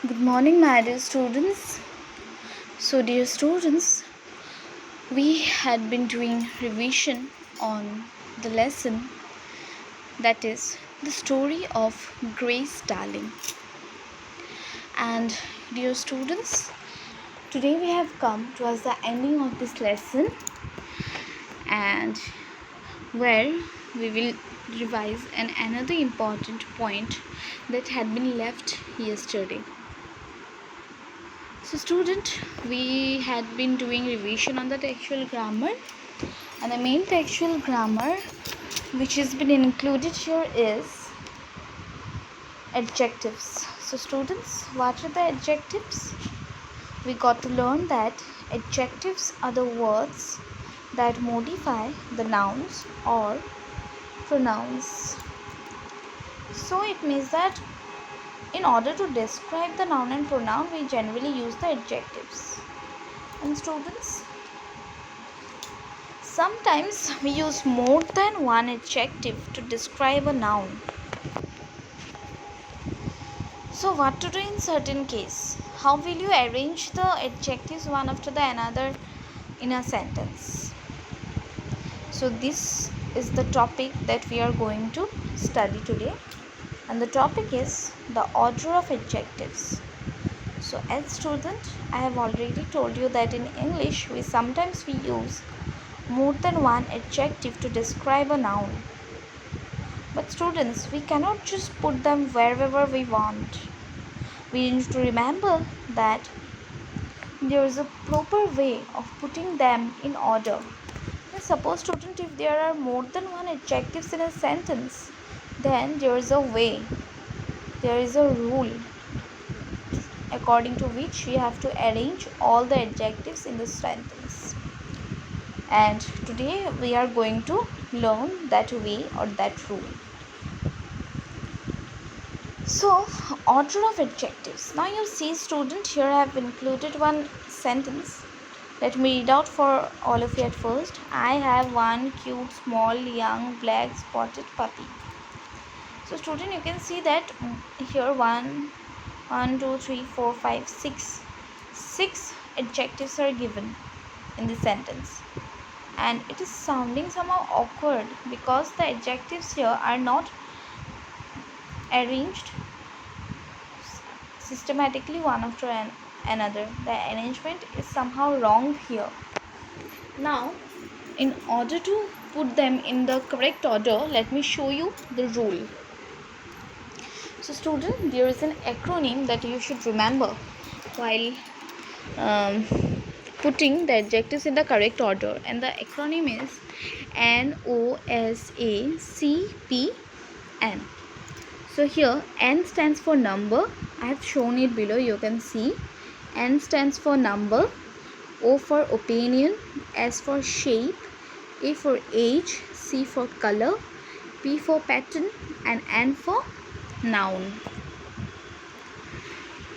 Good morning, my dear students. So, dear students, we had been doing revision on the lesson that is the story of Grace Darling. And, dear students, today we have come towards the ending of this lesson and where we will revise another important point that had been left yesterday. So student, we had been doing revision on the textual grammar, and the main textual grammar which has been included here is adjectives. So students, what are the adjectives? We got to learn that adjectives are the words that modify the nouns or pronouns. So it means that in order to describe the noun and pronoun, we generally use the adjectives. And students, sometimes we use more than one adjective to describe a noun. So what to do in certain case? How will you arrange the adjectives one after the another in a sentence? So this is the topic that we are going to study today, and the topic is the order of adjectives. So as student, I have already told you that in English we sometimes use more than one adjective to describe a noun. But students, we cannot just put them wherever we want. We need to remember that there is a proper way of putting them in order. Now, suppose student, if there are more than one adjectives in a sentence, then there is a way, there is a rule according to which we have to arrange all the adjectives in the sentence. And today we are going to learn that way or that rule. So, order of adjectives. Now you see student, here I have included one sentence. Let me read out for all of you at first. I have one cute, small, young, black spotted puppy. So student, you can see that here 6 adjectives are given in the sentence. And it is sounding somehow awkward because the adjectives here are not arranged systematically one after another. The arrangement is somehow wrong here. Now, in order to put them in the correct order, let me show you the rule. So student, there is an acronym that you should remember while putting the adjectives in the correct order, and the acronym is NOSACPN. So here N stands for number. I have shown it below, you can see. N stands for number, O for opinion, S for shape, A for age, C for color, P for pattern, and N for noun.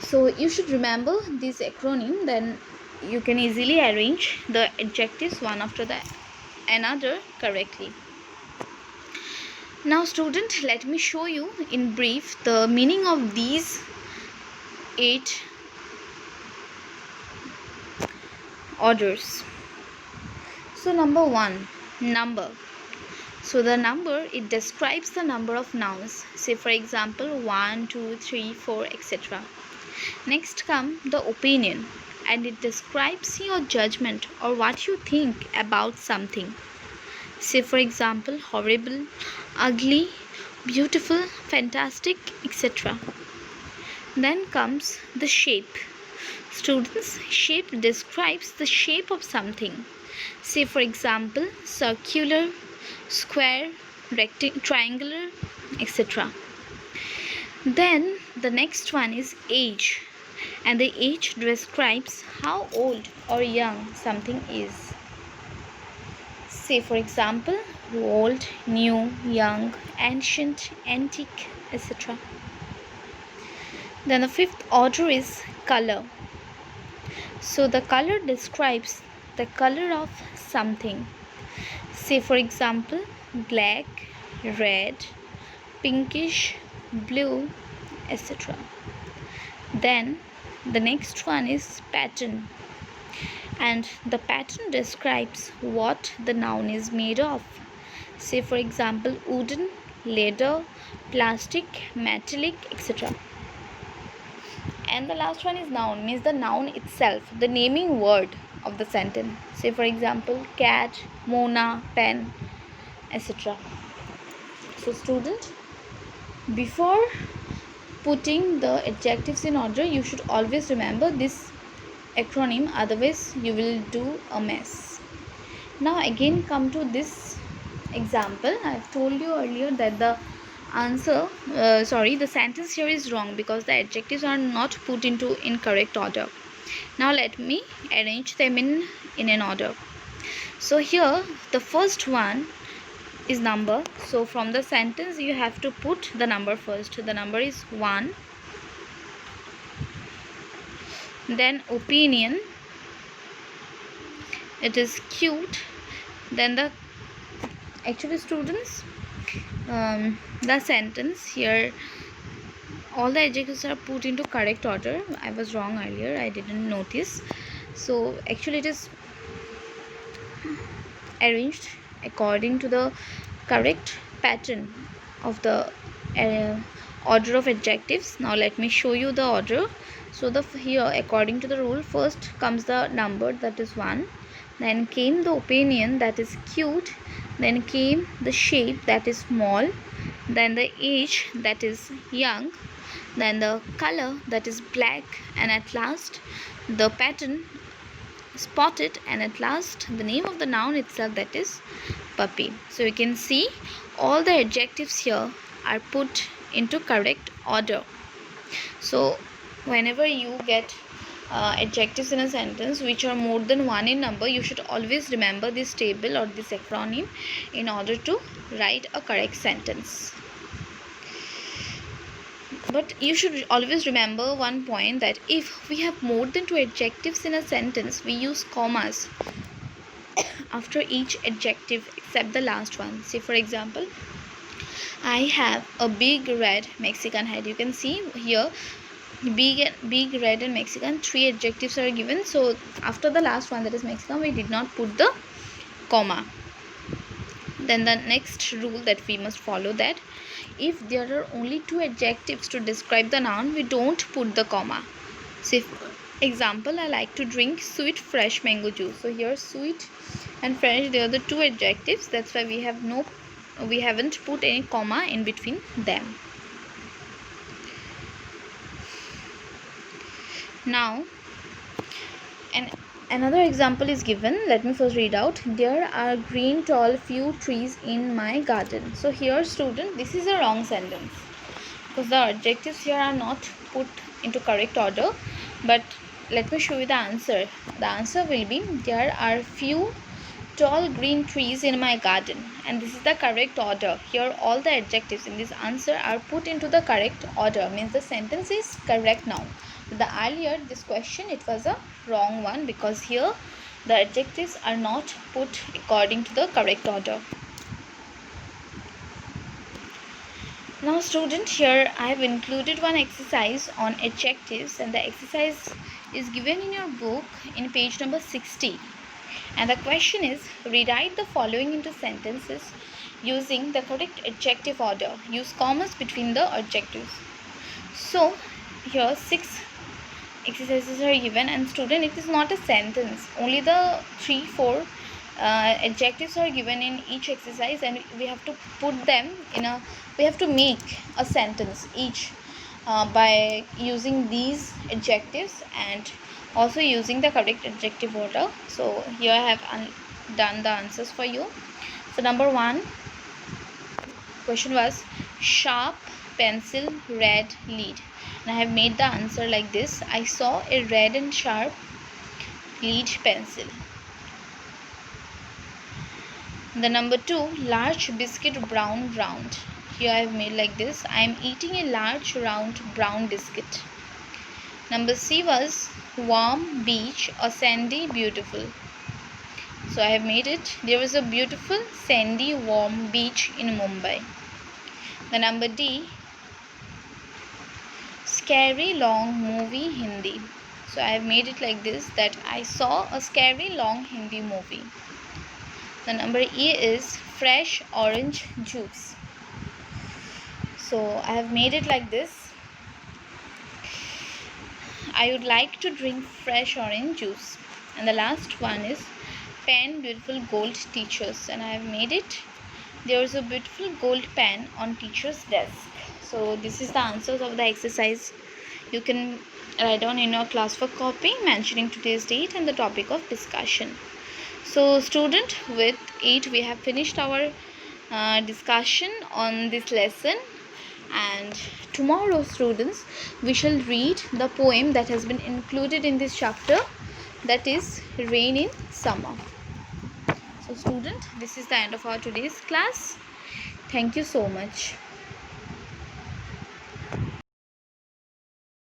So you should remember this acronym, then you can easily arrange the adjectives one after the another correctly. Now student, let me show you in brief the meaning of these 8 orders. So number 1, number. So the number, it describes the number of nouns. Say for example 1, 2, 3, 4, etc. Next come the opinion, and it describes your judgment or what you think about something. Say for example horrible, ugly, beautiful, fantastic, etc. Then comes the shape. Students, shape describes the shape of something. Say for example circular, square, triangular, etc. Then the next one is age, and the age describes how old or young something is. Say for example old, new, young, ancient, antique, etc. Then the 5th order is color. So the color describes the color of something. Say for example black, red, pinkish, blue, etc. Then the next one is pattern, and the pattern describes what the noun is made of. Say for example, wooden, leather, plastic, metallic, etc. And the last one is noun, means the noun itself, the naming word of the sentence. Say for example, cat, Mona, pen, etc. So student, before putting the adjectives in order, you should always remember this acronym, otherwise you will do a mess. Now again come to this example. I have told you earlier that the the sentence here is wrong because the adjectives are not put into incorrect order. Now let me arrange them in an order. So here the first one is number. So from the sentence you have to put the number first. The number is 1. Then opinion, it is cute. Then the actually students, the sentence here, all the adjectives are put into correct order. I was wrong earlier, I didn't notice. So actually it is arranged according to the correct pattern of the order of adjectives. Now let me show you the order. So the here according to the rule, first comes the number, that is 1. Then came the opinion, that is cute. Then came the shape, that is small. Then the age, that is young. Then the color, that is black. And at last the pattern, spotted. And at last the name of the noun itself, that is puppy. So you can see all the adjectives here are put into correct order. So whenever you get adjectives in a sentence which are more than 1 in number, you should always remember this table or this acronym in order to write a correct sentence. But you should always remember one point, that if we have more than 2 adjectives in a sentence, we use commas after each adjective except the last one. Say for example, I have a big red Mexican head. You can see here big, red and Mexican, 3 adjectives are given. So after the last one, that is Mexican, we did not put the comma. Then the next rule that we must follow, that if there are only 2 adjectives to describe the noun, we don't put the comma. Say for example, I like to drink sweet fresh mango juice. So here sweet and fresh, they are the 2 adjectives. That's why we haven't put any comma in between them. Now another example is given. Let me first read out. There are green tall few trees in my garden. So here student, this is a wrong sentence because the adjectives here are not put into correct order. But let me show you the answer. The answer will be, there are few tall green trees in my garden, and this is the correct order. Here all the adjectives in this answer are put into the correct order, means the sentence is correct now. The earlier this question, it was a wrong one because here the adjectives are not put according to the correct order. Now student, here I have included one exercise on adjectives, and the exercise is given in your book in page number 60. And the question is, rewrite the following into sentences using the correct adjective order. Use commas between the adjectives. So here 6 exercises are given, and student, it is not a sentence, only the 3-4 adjectives are given in each exercise, and we have to put them we have to make a sentence each by using these adjectives and also using the correct adjective order. So here I have done the answers for you. So number 1 question was sharp pencil, red lead, and I have made the answer like this. I saw a red and sharp lead pencil. The number 2, large biscuit, brown round. Here I have made like this. I am eating a large round brown biscuit. Number C was warm beach, a sandy beautiful. So I have made it. There was a beautiful sandy warm beach in Mumbai. The number D, scary long movie Hindi. So I have made it like this, that I saw a scary long Hindi movie. The number E is fresh orange juice. So I have made it like this. I would like to drink fresh orange juice. And the last one is pen beautiful gold teachers, and I have made it. There is a beautiful gold pen on teacher's desk. So this is the answers of the exercise. You can write down in your classwork copy mentioning today's date and the topic of discussion. So student, with it we have finished our discussion on this lesson, and tomorrow students we shall read the poem that has been included in this chapter, that is Rain in Summer. So student, this is the end of our today's class. Thank you so much.